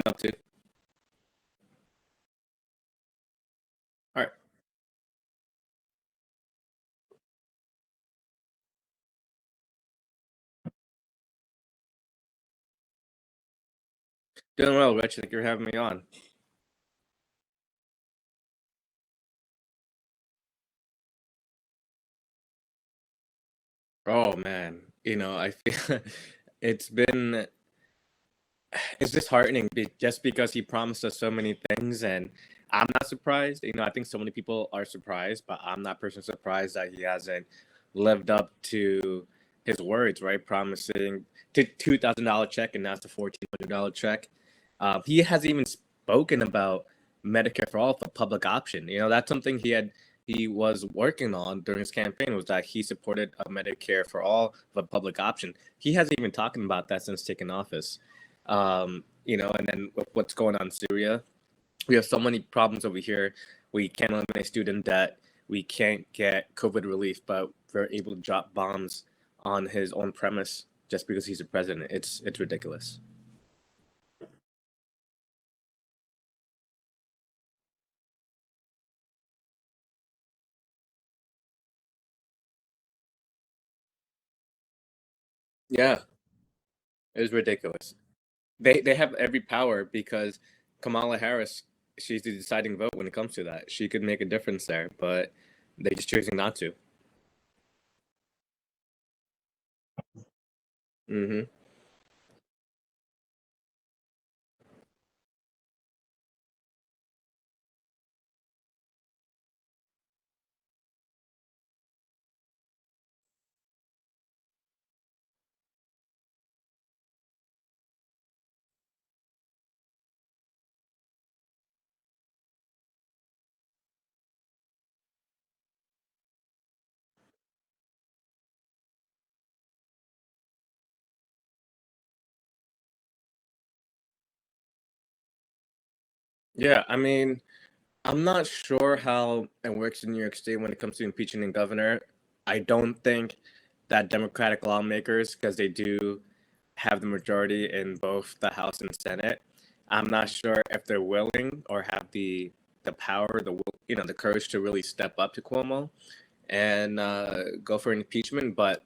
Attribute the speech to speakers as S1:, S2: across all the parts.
S1: Up to. All right. Doing well, Rich. Thank you for having me on. Oh man, I feel it's been it's disheartening just because he promised us so many things, and I'm not surprised. I think so many people are surprised, but I'm not personally surprised that he hasn't lived up to his words, right? Promising to $2,000 check, and now it's a $1,400 check. He hasn't even spoken about Medicare for all, for public option. That's something he was working on during his campaign, was that he supported a Medicare for all, the public option. He hasn't even talking about that since taking office. And then with what's going on in Syria, we have so many problems over here. We can't eliminate student debt. We can't get COVID relief, but we're able to drop bombs on his own premise just because he's a president. It's ridiculous. Yeah, it's ridiculous. They have every power because Kamala Harris, she's the deciding vote when it comes to that. She could make a difference there, but they just choosing not to. Hmm. Yeah, I mean, I'm not sure how it works in New York State when it comes to impeaching a governor. I don't think that Democratic lawmakers, because they do have the majority in both the House and Senate, I'm not sure if they're willing or have the power, the courage to really step up to Cuomo and go for an impeachment. But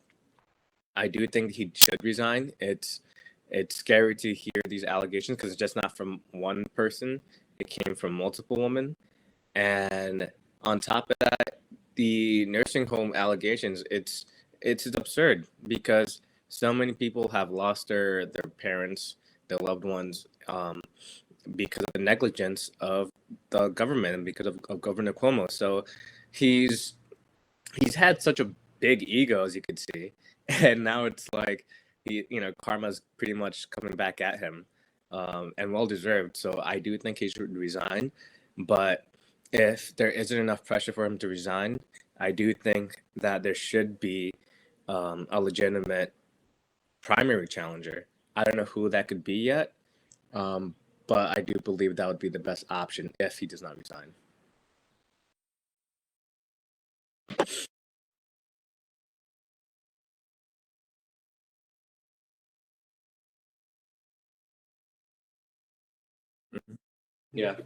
S1: I do think he should resign. It's scary to hear these allegations because it's just not from one person. It came from multiple women. And on top of that, the nursing home allegations, it's absurd because so many people have lost their parents, their loved ones, because of the negligence of the government and because of Governor Cuomo. So he's he's had such a big ego, as you could see, and now it's like karma's pretty much coming back at him, and well deserved. So I do think he should resign, but if there isn't enough pressure for him to resign, I do think that there should be a legitimate primary challenger. I don't know who that could be yet, um, but I do believe that would be the best option if he does not resign. Mhm. Yeah,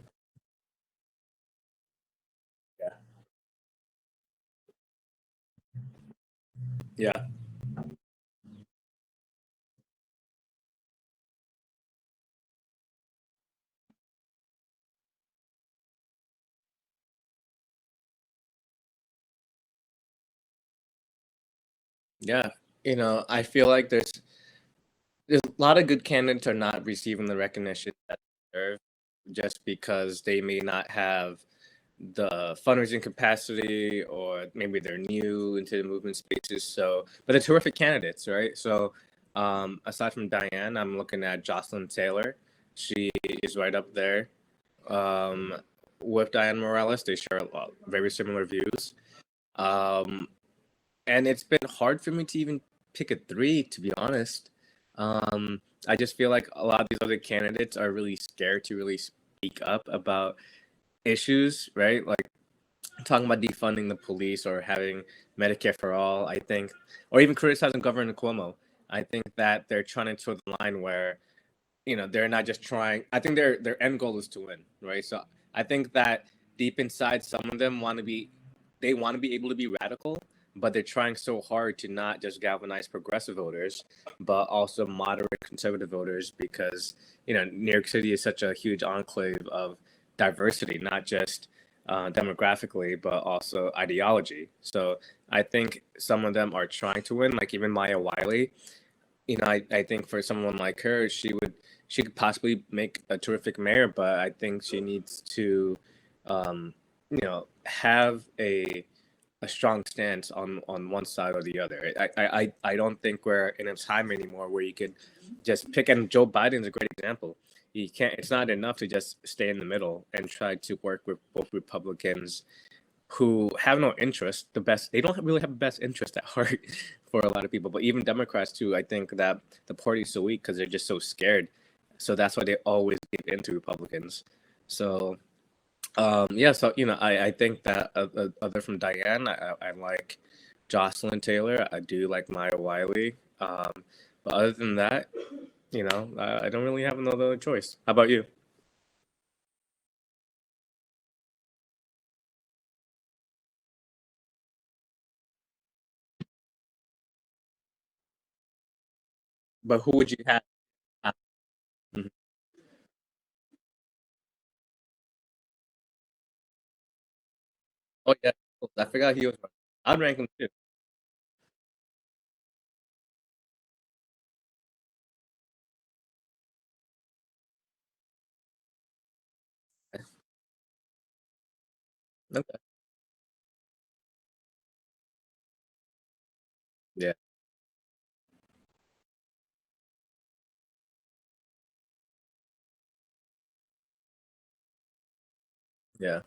S1: yeah, yeah, yeah. I feel like there's a lot of good candidates are not receiving the recognition that they deserve just because they may not have the fundraising capacity or maybe they're new into the movement spaces. So, but they're terrific candidates, right? So, aside from Diane, I'm looking at Jocelyn Taylor. She is right up there um, with Diane Morales. They share a lot, very similar views. Um, and it's been hard for me to even pick a three, to be honest. I just feel like a lot of these other candidates are really scared to really speak up about issues, right? Like talking about defunding the police or having Medicare for all, I think, or even criticizing Governor Cuomo. I think that they're trying to toe the line where they're not just trying. I think their end goal is to win, right? So I think that deep inside, some of them they want to be able to be radical, but they're trying so hard to not just galvanize progressive voters, but also moderate conservative voters, because New York City is such a huge enclave of diversity, not just demographically, but also ideology. So I think some of them are trying to win, like even Maya Wiley. I think for someone like her, she could possibly make a terrific mayor, but I think she needs to, have a strong stance on one side or the other. I don't think we're in a time anymore where you could just pick, and Joe Biden's a great example. You can't. It's not enough to just stay in the middle and try to work with both Republicans who have no interest. They don't really have the best interest at heart for a lot of people. But even Democrats too, I think that the party's so weak because they're just so scared. So that's why they always give in to Republicans. So yeah, so I think that other from Diane, I like Jocelyn Taylor. I do like Maya Wiley. But other than that, I don't really have another choice. How about you? But who would you have? Mhm. Oh yeah, I forgot he was. I'd rank him too. Okay. Yeah, yeah,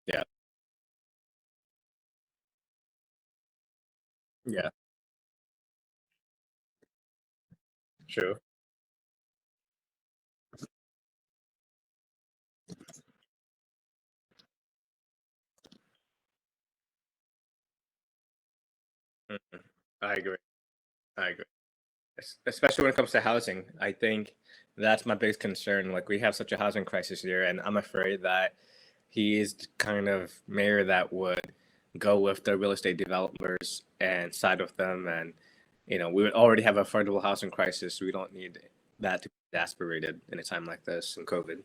S1: yeah, yeah. True. Mhm. I agree. I agree. Especially when it comes to housing. I think that's my biggest concern. Like we have such a housing crisis here, and I'm afraid that he is the kind of mayor that would go with the real estate developers and side with them. And we would already have a affordable housing crisis. We don't need that to be exasperated in a time like this in COVID.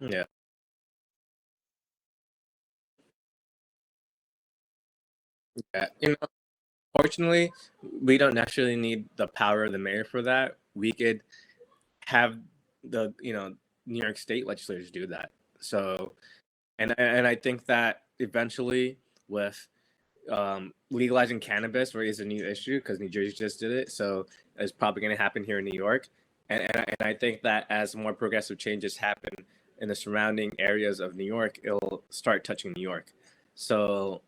S1: Yeah, yeah. Fortunately, we don't necessarily need the power of the mayor for that. We could have the New York State legislators do that. So, and I think that eventually, with legalizing cannabis, right, is a new issue because New Jersey just did it. So it's probably going to happen here in New York, and I think that as more progressive changes happen in the surrounding areas of New York, it'll start touching New York. So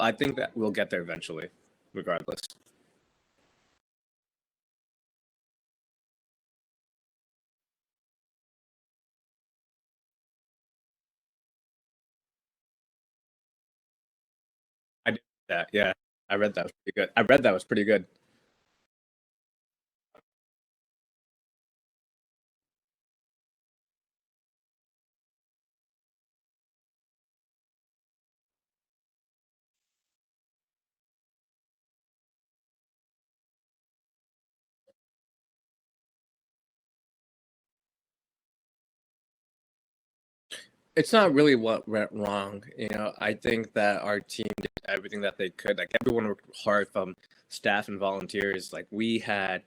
S1: I think that we'll get there eventually, regardless. I did that. Yeah, I read that was pretty good. I read that was pretty good. It's not really what went wrong. I think that our team did everything that they could. Like everyone worked hard, from staff and volunteers. Like we had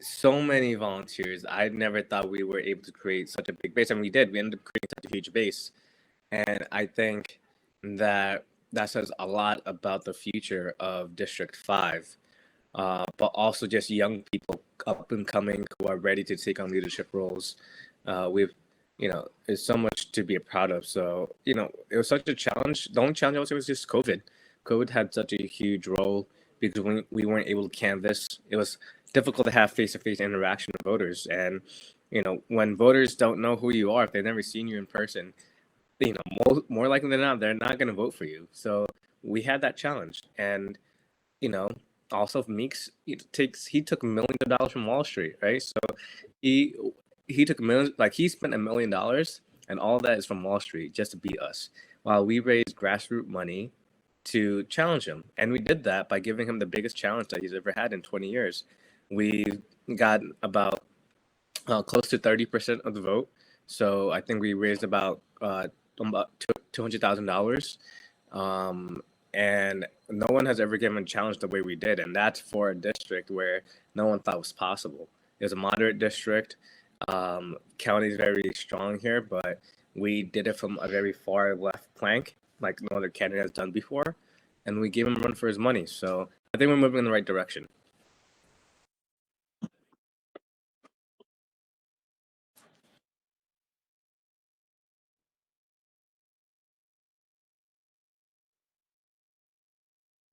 S1: so many volunteers. I never thought we were able to create such a big base, and we did. We ended up creating such a huge base, and I think that that says a lot about the future of District Five. But also just young people up and coming who are ready to take on leadership roles. We've, there's so much to be proud of. So, it was such a challenge. The only challenge I would say was just COVID. COVID had such a huge role because we weren't able to canvass. It was difficult to have face to face interaction with voters. And, when voters don't know who you are, if they've never seen you in person, more likely than not, they're not going to vote for you. So we had that challenge. And, you know, also Meeks he took millions of dollars from Wall Street, right? So he he took millions, like he spent $1 million, and all that is from Wall Street just to beat us, while we raised grassroots money to challenge him, and we did that by giving him the biggest challenge that he's ever had in 20 years. We got close to 30% of the vote, so I think we raised about $200,000. Um, and no one has ever given a challenge the way we did, and that's for a district where no one thought was possible. It was a moderate district. County is very strong here, but we did it from a very far left flank, like no other candidate has done before, and we gave him a run for his money. So I think we're moving in the right direction.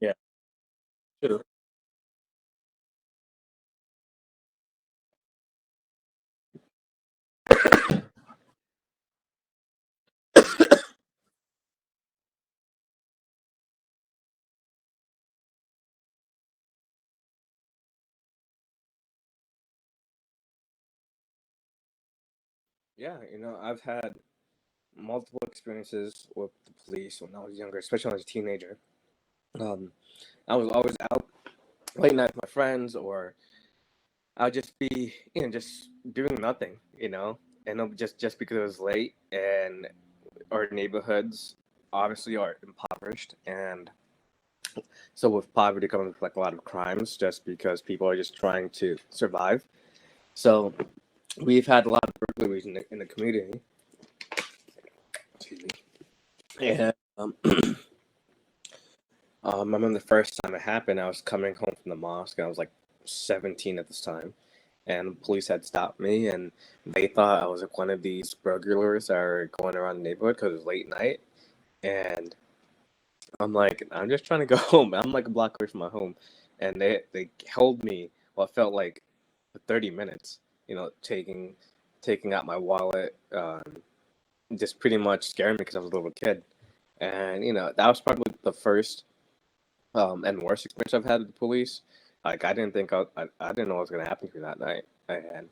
S1: Yeah, true. Yeah, I've had multiple experiences with the police when I was younger, especially when I was a teenager. Um, I was always out late night with my friends, or I'll just be, just doing nothing, and just because it was late, and our neighborhoods obviously are impoverished, and so with poverty comes like a lot of crimes, just because people are just trying to survive. So we've had a lot of burglaries in the community. Excuse me. And I remember the first time it happened, I was coming home from the mosque, and I was like 17 at this time, and the police had stopped me, and they thought I was like one of these burglars that are going around the neighborhood because it was late night, and I'm like, I'm just trying to go home. I'm like a block away from my home, and they held me. Well, it felt like 30 minutes, taking out my wallet, just pretty much scaring me because I was a little kid, and that was probably the first and worst experience I've had with the police. Like I didn't think I didn't know what was gonna happen to me that night, and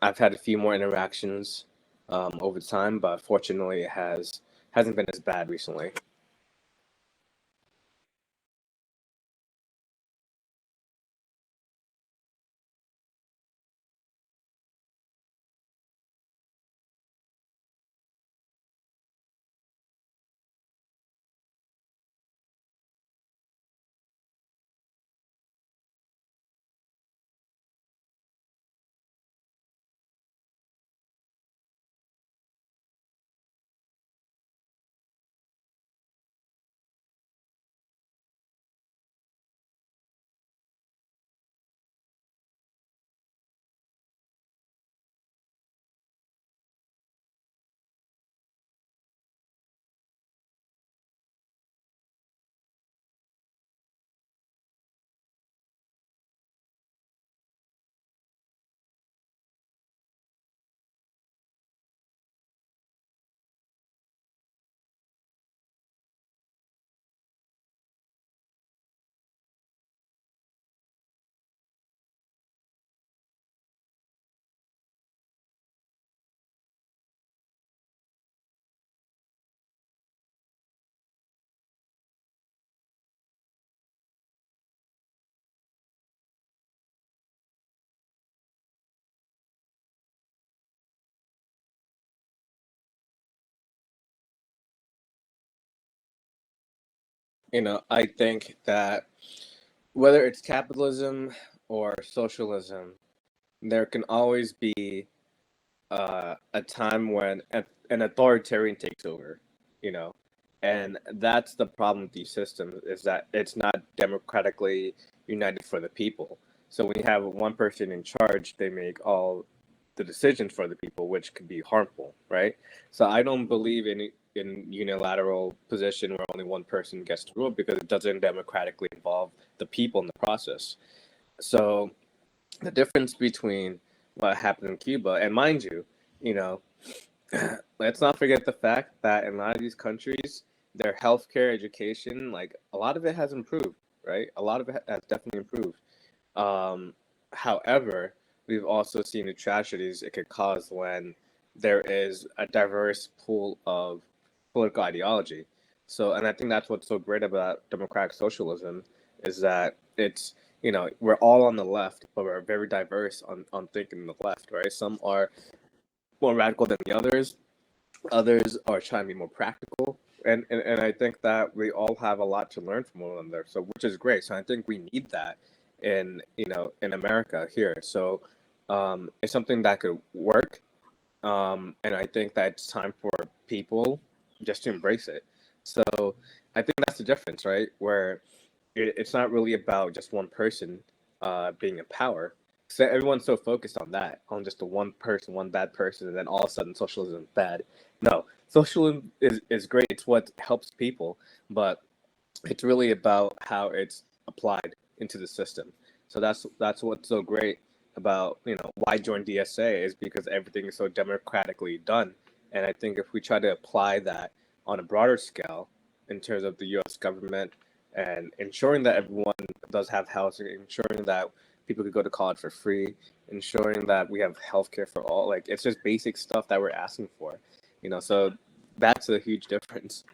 S1: I've had a few more interactions over time, but fortunately it hasn't been as bad recently. I think that whether it's capitalism or socialism, there can always be a time when an authoritarian takes over, you know, and that's the problem with these systems, is that it's not democratically united for the people. So when you have one person in charge, they make all the decisions for the people, which could be harmful, right? So I don't believe in unilateral position where only one person gets to rule because it doesn't democratically involve the people in the process. So the difference between what happened in Cuba and mind you, you know, let's not forget the fact that in a lot of these countries, their healthcare, education, like a lot of it has improved, right? A lot of it has definitely improved. Um, However, we've also seen the tragedies it could cause when there is a diverse pool of political ideology. So, and I think that's what's so great about democratic socialism is that it's, we're all on the left, but we're very diverse on thinking the left, right? Some are more radical than the others. Others are trying to be more practical. And I think that we all have a lot to learn from one another. So which is great. So I think we need that in America here. So it's something that could work. And I think that it's time for people just to embrace it. So I think that's the difference, right? Where it's not really about just one person being in power. So everyone's so focused on that, on just the one person, one bad person, and then all of a sudden socialism is bad. No, socialism is great. It's what helps people, but it's really about how it's applied into the system. So that's what's so great about why join DSA is because everything is so democratically done. And I think if we try to apply that on a broader scale in terms of the U.S. government and ensuring that everyone does have housing, ensuring that people could go to college for free, ensuring that we have healthcare for all, like it's just basic stuff that we're asking for, So that's a huge difference.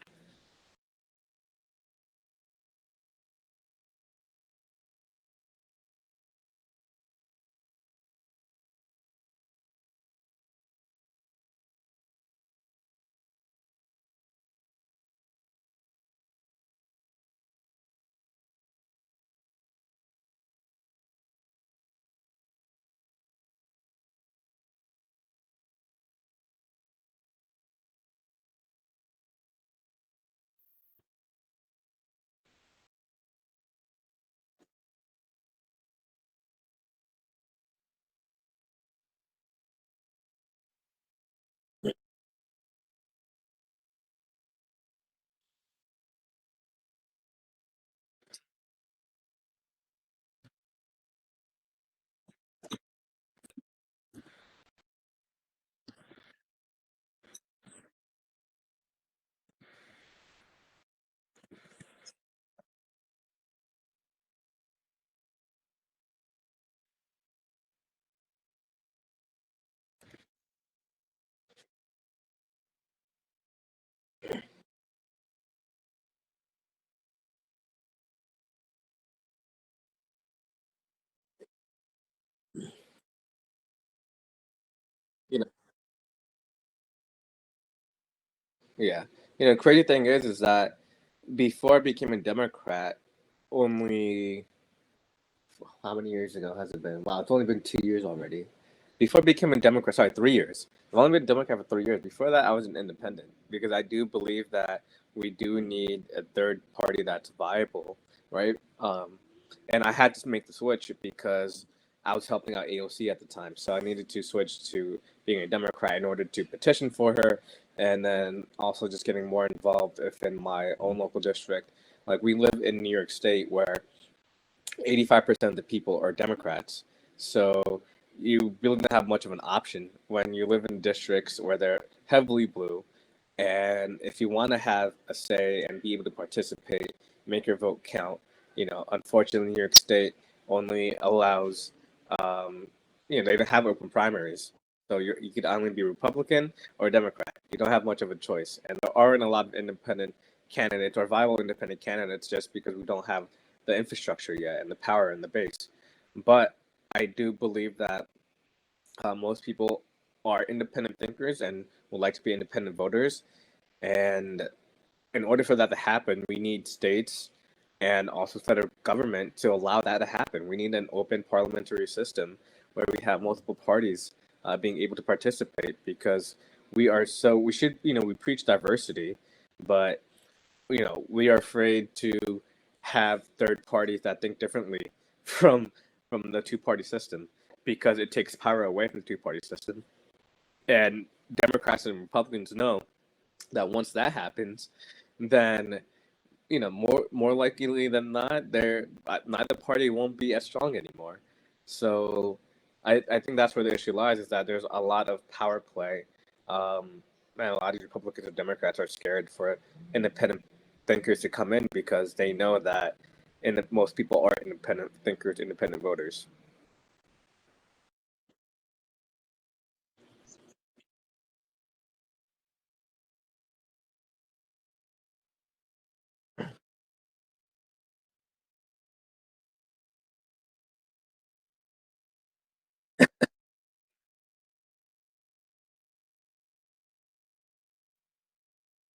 S1: You know, yeah. Crazy thing is that before I became a Democrat, only how many years ago has it been? Wow, it's only been 2 years already. Before I became a Democrat, sorry, 3 years. I've only been a Democrat for 3 years. Before that, I was an independent because I do believe that we do need a third party that's viable, right? And I had to make the switch because I was helping out AOC at the time, so I needed to switch to being a Democrat in order to petition for her, and then also just getting more involved within my own local district. Like we live in New York State, where 85% of the people are Democrats. So you really don't have much of an option when you live in districts where they're heavily blue. And if you want to have a say and be able to participate, make your vote count, unfortunately, New York State only allows, um, they don't have open primaries. So you could only be Republican or Democrat. You don't have much of a choice. And there aren't a lot of independent candidates or viable independent candidates just because we don't have the infrastructure yet and the power and the base. But I do believe that most people are independent thinkers and would like to be independent voters. And in order for that to happen, we need states and also federal government to allow that to happen. We need an open parliamentary system where we have multiple parties being able to participate because we should, we preach diversity, but we are afraid to have third parties that think differently from from the two party system. because it takes power away from the two-party system. And Democrats and Republicans know that once that happens, then more likely than not, neither party won't be as strong anymore. So I think that's where the issue lies, is that there's a lot of power play. And a lot of these Republicans and Democrats are scared for independent thinkers to come in because they know that most people are independent thinkers, independent voters.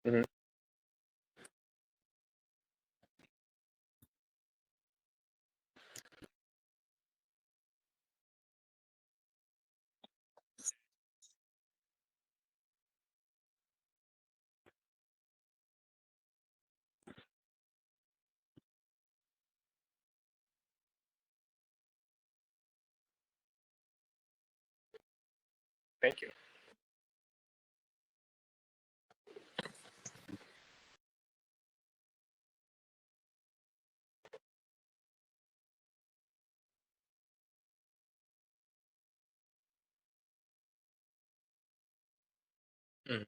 S1: Hmm. Thank you. Mm.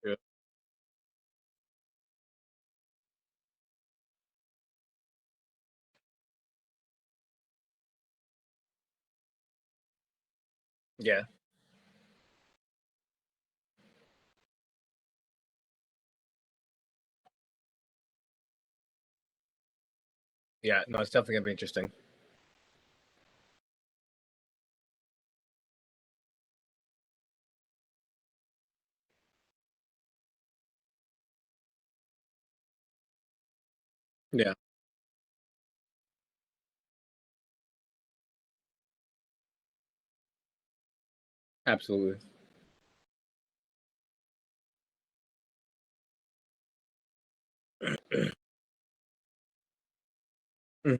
S1: Yeah. Yeah. Yeah. No, it's definitely gonna be interesting. Yeah. Absolutely. Mm.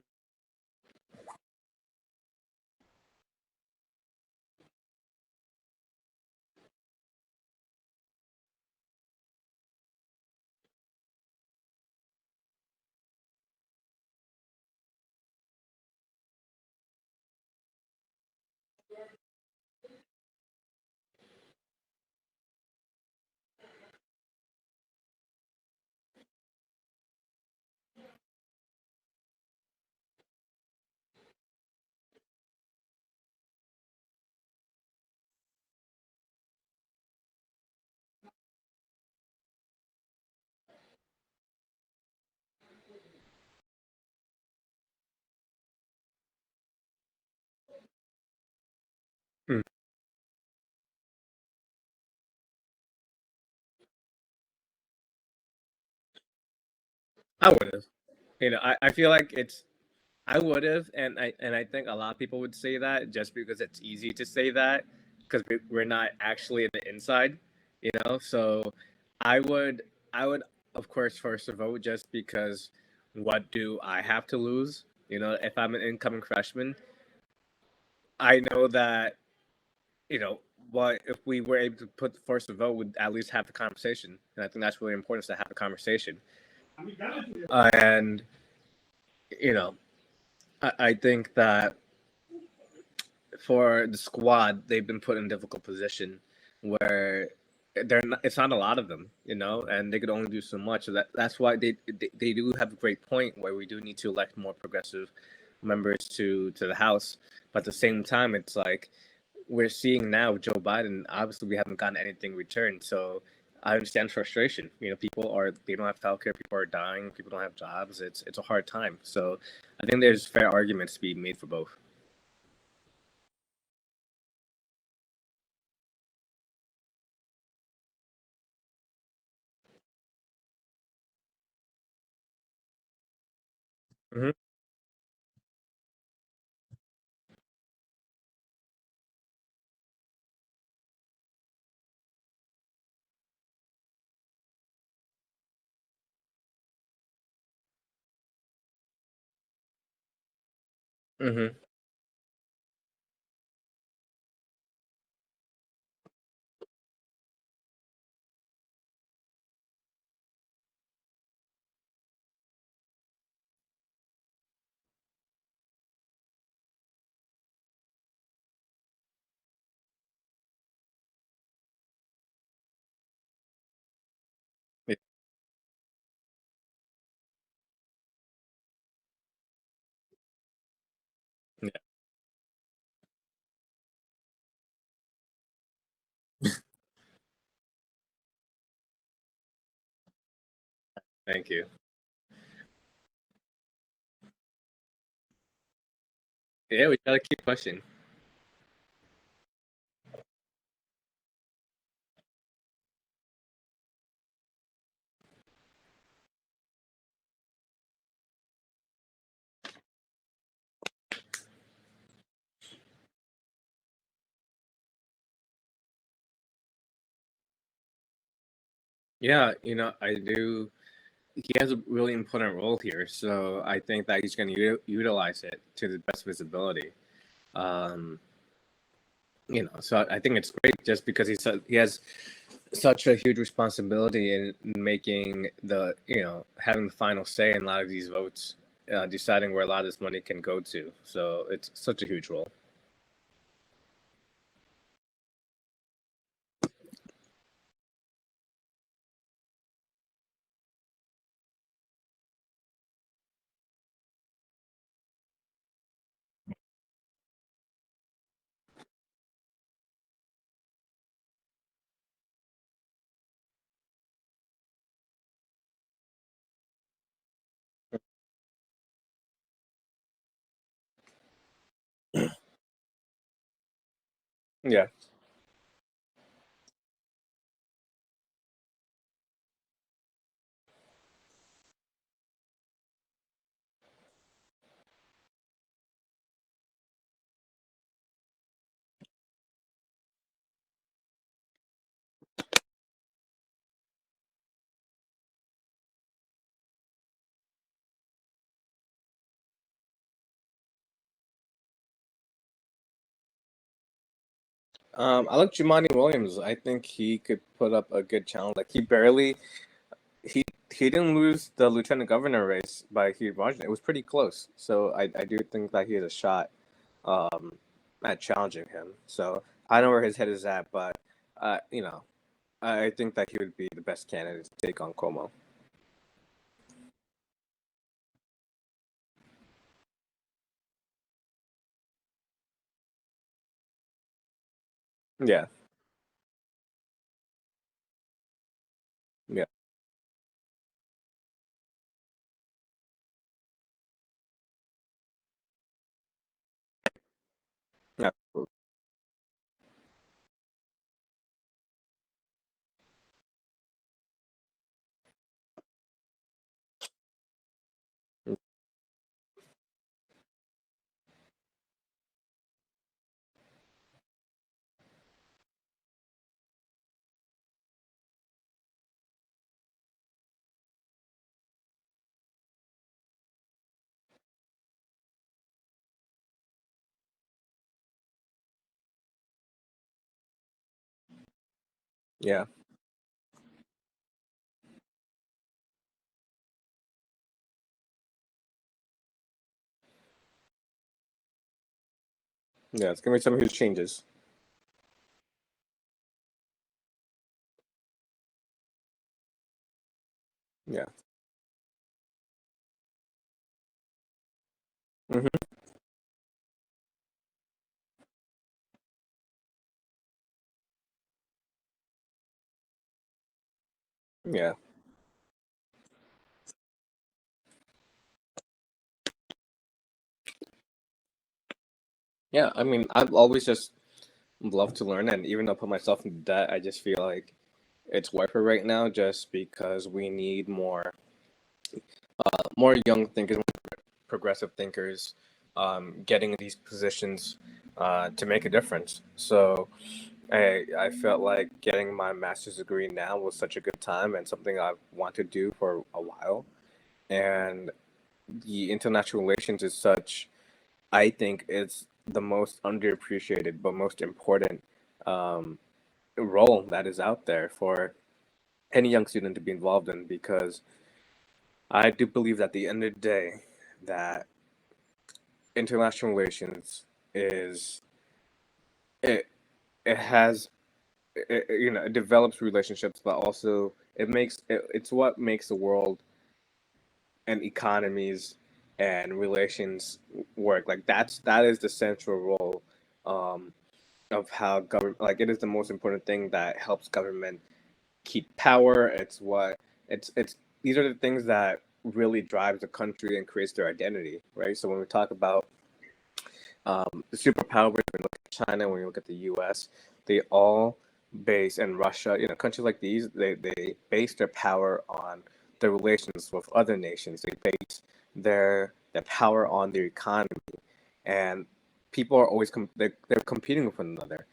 S1: Mm. I would have. I feel like I would have, and I think a lot of people would say that just because it's easy to say that because we're not actually in the inside, So I would I would of course first vote just because what do I have to lose? If I'm an incoming freshman, I know that you know what if we were able to put force a vote, would at least have the conversation, and I think that's really important, is to have the conversation. And you know, I think that for the squad, they've been put in a difficult position where it's not a lot of them, and they could only do so much. So that's why they do have a great point where we do need to elect more progressive members to the House. But at the same time, it's like we're seeing now with Joe Biden. Obviously, we haven't gotten anything returned. So I understand frustration. They don't have healthcare. People are dying. People don't have jobs. It's a hard time. So I think there's fair arguments to be made for both. Hmm. Hmm. Yeah, yeah, thank you. Yeah, we gotta keep pushing. Yeah, I do. He has a really important role here, so I think that he's going to utilize it to the best of his ability. Um, so I think it's great just because he has such a huge responsibility in making having the final say in a lot of these votes, deciding where a lot of this money can go to. So it's such a huge role. Yeah. I like Jumaane Williams. I think he could put up a good challenge. Like he he didn't lose the lieutenant governor race by a huge margin. It was pretty close. So I do think that he has a shot um, at challenging him. So I know where his head is at, but I think that he would be the best candidate to take on Cuomo. Yeah, yeah, yeah, yeah, yeah. It's gonna be some huge changes. Yeah, hmm, yeah, yeah. I mean, I've always just loved to learn, and even though I put myself into debt, I just feel like it's worth it right now, just because we need more young thinkers, progressive thinkers, getting these positions to make a difference. So I felt like getting my master's degree now was such a good time and something I've wanted to do for a while. And the international relations is such I think it's the most underappreciated but most important um, role that is out there for any young student to be involved in, because I do believe that at the end of the day that international relations is it it has it develops relationships, but also it's what makes the world and economies and relations work. Like that is the central role um, of how government, like it is the most important thing that helps government keep power. It's these are the things that really drives the country and creates their identity, right? So when we talk about the superpowers, when you look at China, when you look at the U.S., they all base, and Russia, countries like these, they base their power on their relations with other nations. They base their power on their economy, and people are always they're competing with one another,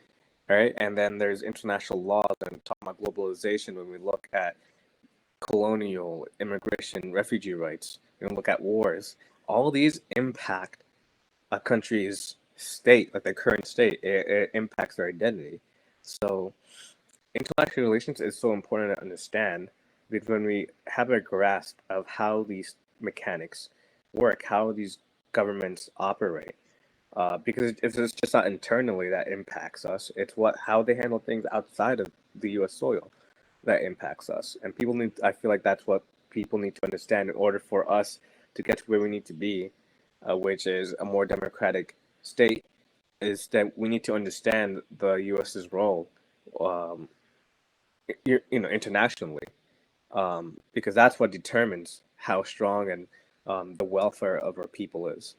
S1: right? And then there's international laws and talking about globalization. When we look at colonial immigration, refugee rights, when we look at wars, all these impact a country's state, like their current state. It impacts their identity. So international relations is so important to understand, because when we have a grasp of how these mechanics work, how these governments operate, because it's just not internally that impacts us. It's how they handle things outside of the U.S. soil that impacts us. And people need. I feel like that's what people need to understand in order for us to get to where we need to be, which is a more democratic state. Is that we need to understand the U.S.'s role, um, internationally, because that's what determines how strong and the welfare of our people is.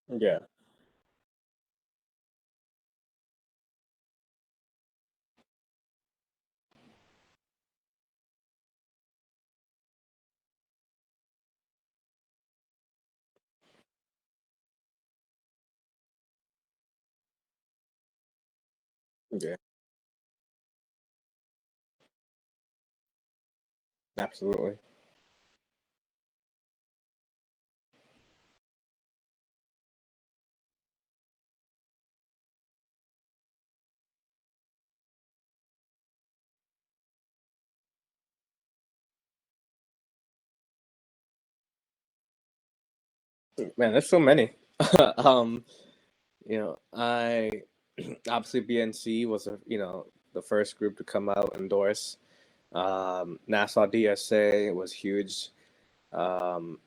S1: Yeah. Yeah. Absolutely. Man, there's so many. um, I obviously BNC was the first group to come out endorse. Nassau DSA was huge.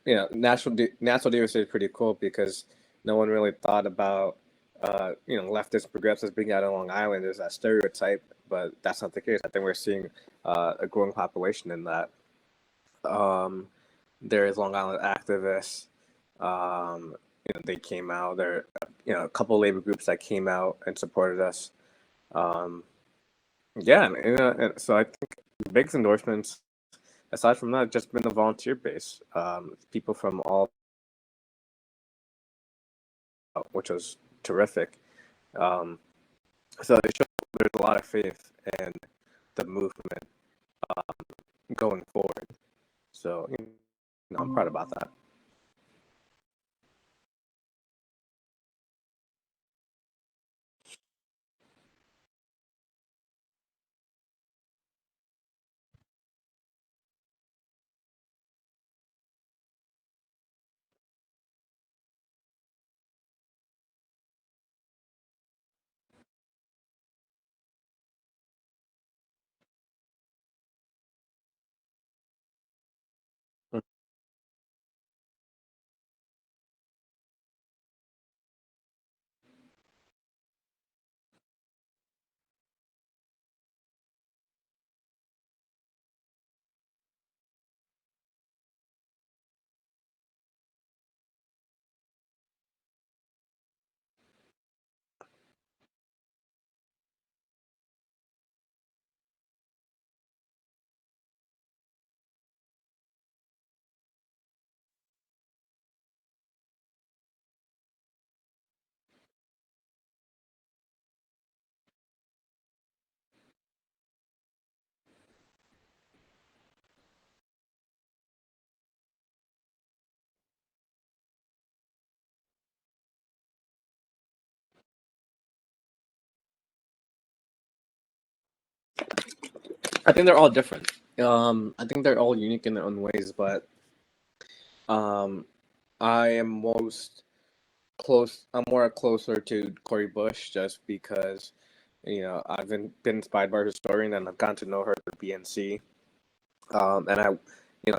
S1: Nassau DSA is pretty cool because no one really thought about leftist progressives being out on Long Island. There's that stereotype, but that's not the case. I think we're seeing a growing population in that. Um, there is Long Island activists. They came out. There, a couple of labor groups that came out and supported us. Um, yeah, and so I think the biggest endorsements, aside from that, just been the volunteer base. People from all, which was terrific. Um, so it shows there's a lot of faith in the movement going forward. So I'm proud about that. I think they're all different. I think they're all unique in their own ways, but um, I am most close. I'm more closer to Cori Bush just because I've been inspired by her story and I've gotten to know her through BNC. And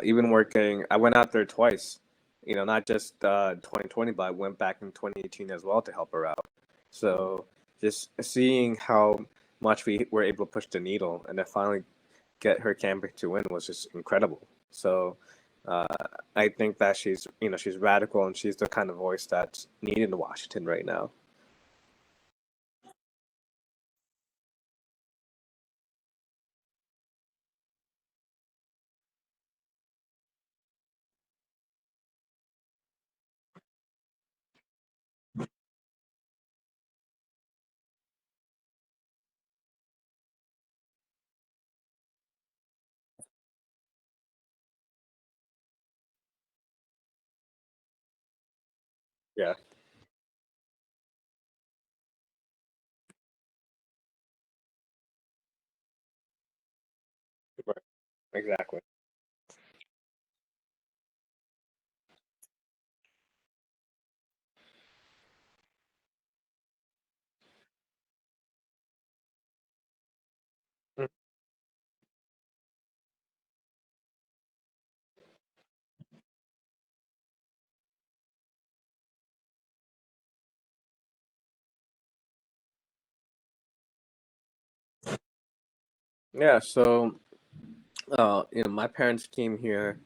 S1: even working, I went out there twice. Not just 2020, but I went back in 2018 as well to help her out. So just seeing how much we were able to push the needle and then finally get her campaign to win was just incredible. So uh, I think that she's radical and she's the kind of voice that's needed in Washington right now. Yeah, right. Exactly. Mm. Yeah. So my parents came here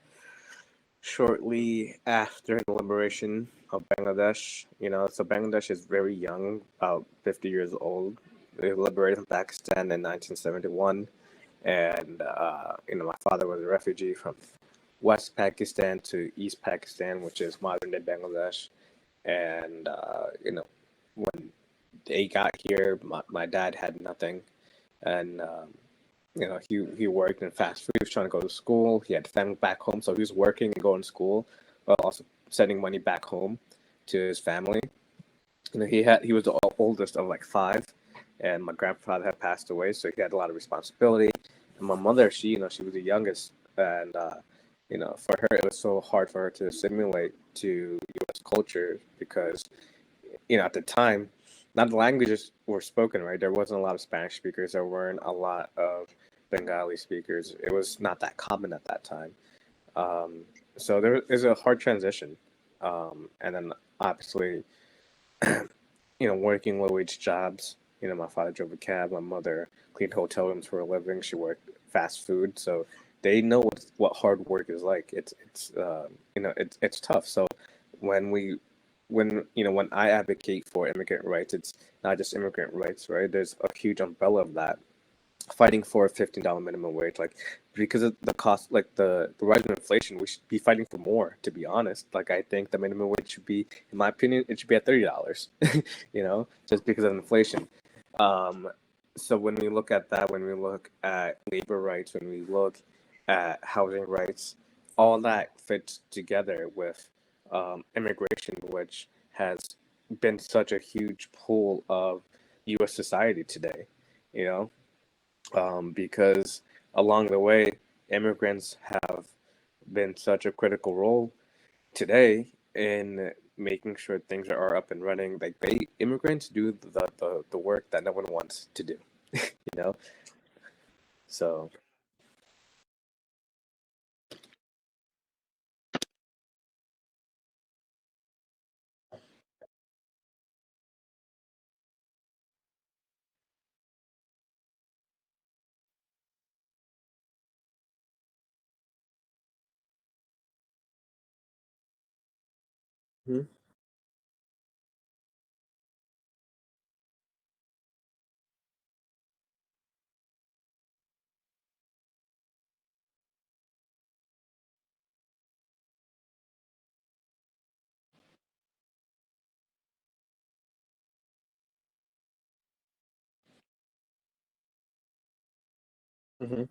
S1: shortly after the liberation of Bangladesh. So Bangladesh is very young, about 50 years old. They liberated from Pakistan in 1971, and my father was a refugee from West Pakistan to East Pakistan, which is modern day Bangladesh. And when they got here, my dad had nothing, and he worked in fast food. He was trying to go to school. He had family back home, so he was working and going to school, but also sending money back home to his family. He was the oldest of like five, and my grandfather had passed away, so he had a lot of responsibility. And my mother, she was the youngest, and for her it was so hard for her to assimilate to U.S. culture because at the time, not the languages were spoken, right? There wasn't a lot of Spanish speakers. There weren't a lot of Bengali speakers. It was not that common at that time. Um, so there is a hard transition. And then obviously, working low wage jobs. My father drove a cab. My mother cleaned hotel rooms for a living. She worked fast food. So they know what hard work is like. It's tough. So when we when I advocate for immigrant rights, it's not just immigrant rights, right? There's a huge umbrella of that fighting for a $15 minimum wage, like because of the cost, like the rise in inflation, we should be fighting for more. To be honest, like I think the minimum wage should be, in my opinion, it should be at $30. Just because of inflation. Um, so when we look at that, when we look at labor rights, when we look at housing rights, all that fits together with immigration, which has been such a huge pull of U.S. society today. You know, because along the way, immigrants have been such a critical role today in making sure things are up and running. Like immigrants do the work that no one wants to do, you know? So, mhm. Mhm.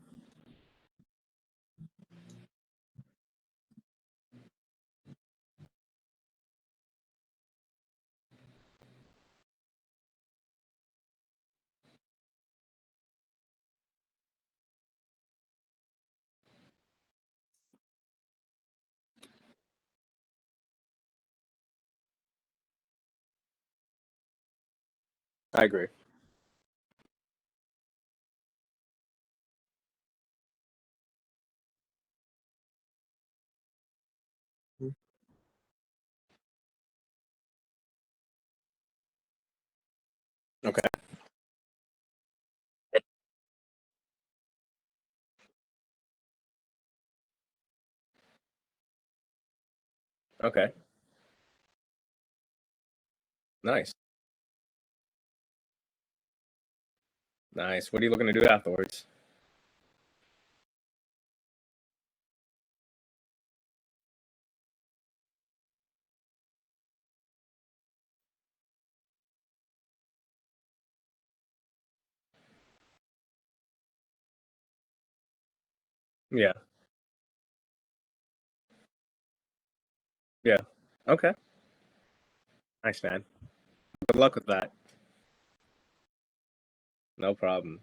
S1: I agree. Okay. Okay. Nice. Nice. What are you looking to do afterwards? Yeah. Yeah. Okay. Nice, man. Good luck with that. No problem.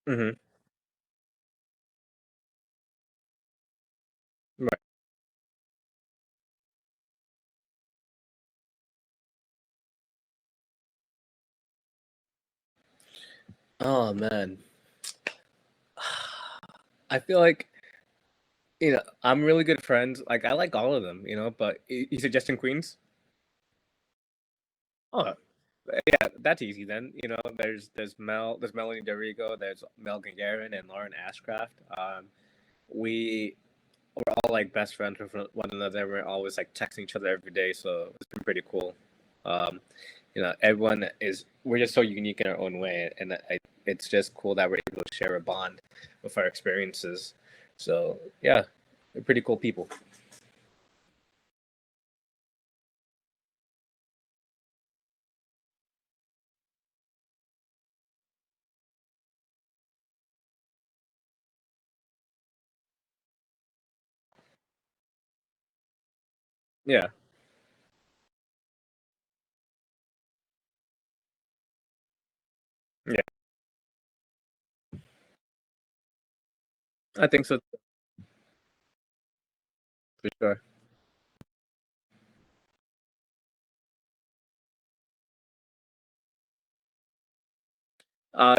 S1: Hmm. Right. Oh man, I feel like I'm really good friends. Like I like all of them, But you suggesting Queens? Oh, yeah, that's easy then. There's Melanie Dorigo, there's Mel Gagarin and Lauren Ashcraft. We we're all like best friends with one another. We're always like texting each other every day, so it's been pretty cool. Um, everyone is we're just so unique in our own way, and it's just cool that we're able to share a bond with our experiences. So yeah, we're pretty cool people. Yeah, yeah, I think so for sure.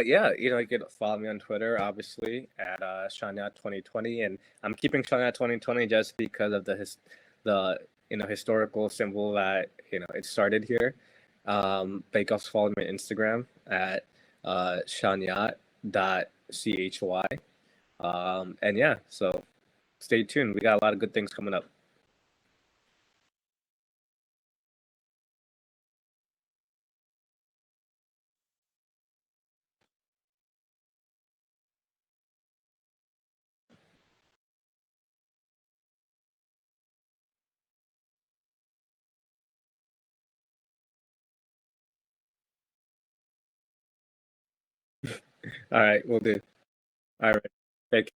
S1: Yeah, you can follow me on Twitter, obviously, at shaniyat 2020, and I'm keeping shaniyat 2020 just because of the historical symbol that it started here. But you can also follow me on Instagram at shaniyat.chy. And yeah, so stay tuned. We got a lot of good things coming up. All right, we'll do. All right, take